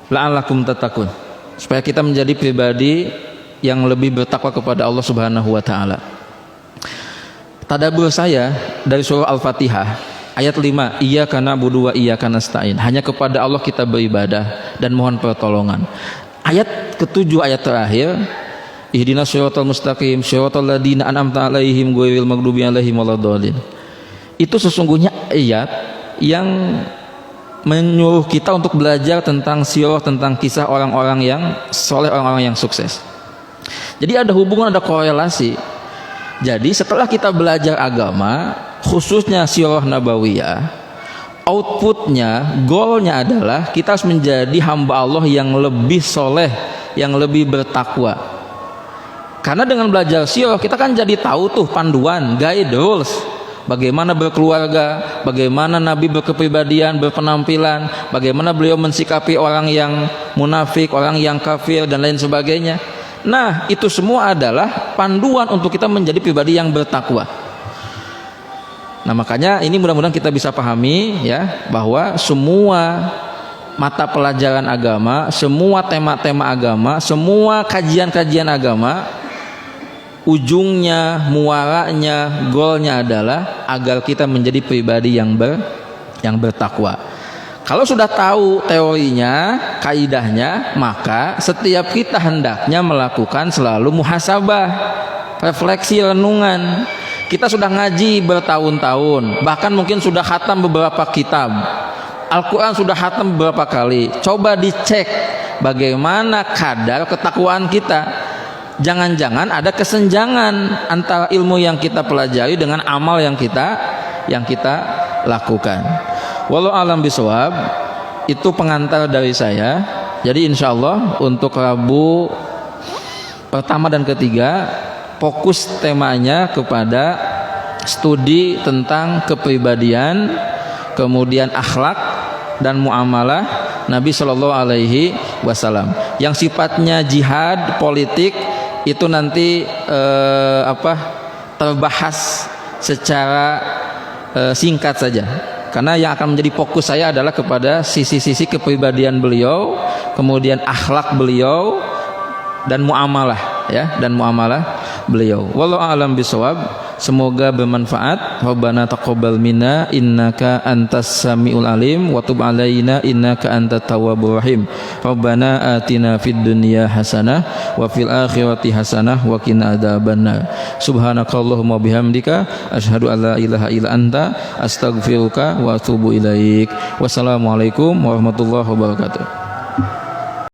La'allakum tattaqun. supaya kita menjadi pribadi yang lebih bertakwa kepada Allah Subhanahu wa taala. Tadabbur saya dari surah Al-Fatihah ayat 5, iyyaka na'budu wa iyyaka nasta'in. Hanya kepada Allah kita beribadah dan mohon pertolongan. Ayat ke-7 ayat terakhir, ihdinas shiratal mustaqim shiratal ladzina an'amta 'alaihim ghairil maghdubi 'alaihim waladdallin. Itu sesungguhnya ayat yang menyuruh kita untuk belajar tentang sirah, tentang kisah orang-orang yang soleh, orang-orang yang sukses. Jadi ada hubungan, ada korelasi. Jadi setelah kita belajar agama, khususnya sirah nabawiyah, outputnya, goalnya adalah kita harus menjadi hamba Allah yang lebih soleh, yang lebih bertakwa. Karena dengan belajar sirah kita kan jadi tahu tuh panduan, guide, rules, bagaimana berkeluarga, bagaimana Nabi berkepribadian, berpenampilan, bagaimana beliau mensikapi orang yang munafik, orang yang kafir dan lain sebagainya. Nah, itu semua adalah panduan untuk kita menjadi pribadi yang bertakwa. Nah, makanya ini mudah-mudahan kita bisa pahami ya, bahwa semua mata pelajaran agama, semua tema-tema agama, semua kajian-kajian agama, ujungnya, muaranya, goalnya adalah agar kita menjadi pribadi yang bertakwa. Kalau sudah tahu teorinya, kaidahnya, maka setiap kita hendaknya melakukan selalu muhasabah, refleksi, renungan. Kita sudah ngaji bertahun-tahun, bahkan mungkin sudah khatam beberapa kitab, Al-Quran sudah khatam beberapa kali. Coba dicek bagaimana kadar ketakwaan kita. Jangan-jangan ada kesenjangan antara ilmu yang kita pelajari dengan amal yang kita lakukan. Wallahu a'lam bishawab. Itu pengantar dari saya. Jadi insya Allah untuk Rabu pertama dan ketiga fokus temanya kepada studi tentang kepribadian, kemudian akhlak dan muamalah Nabi Shallallahu Alaihi Wasallam. Yang sifatnya jihad politik itu nanti terbahas secara singkat saja. Karena yang akan menjadi fokus saya adalah kepada sisi-sisi kepribadian beliau, kemudian akhlak beliau dan muamalah ya, dan muamalah beliau. Wallahu a'lam bishawab. Semoga bermanfaat. Rabbana taqabbal minna innaka antas samiul alim wa tub alaina innaka antat tawwabur rahim. Rabbana atina fid dunya hasanah wa fil akhirati hasanah wa qina adzabannar. Subhanakallahumma bihamdika asyhadu an la ilaha illa anta astaghfiruka wa atubu ilaik. Wassalamualaikum warahmatullahi wabarakatuh.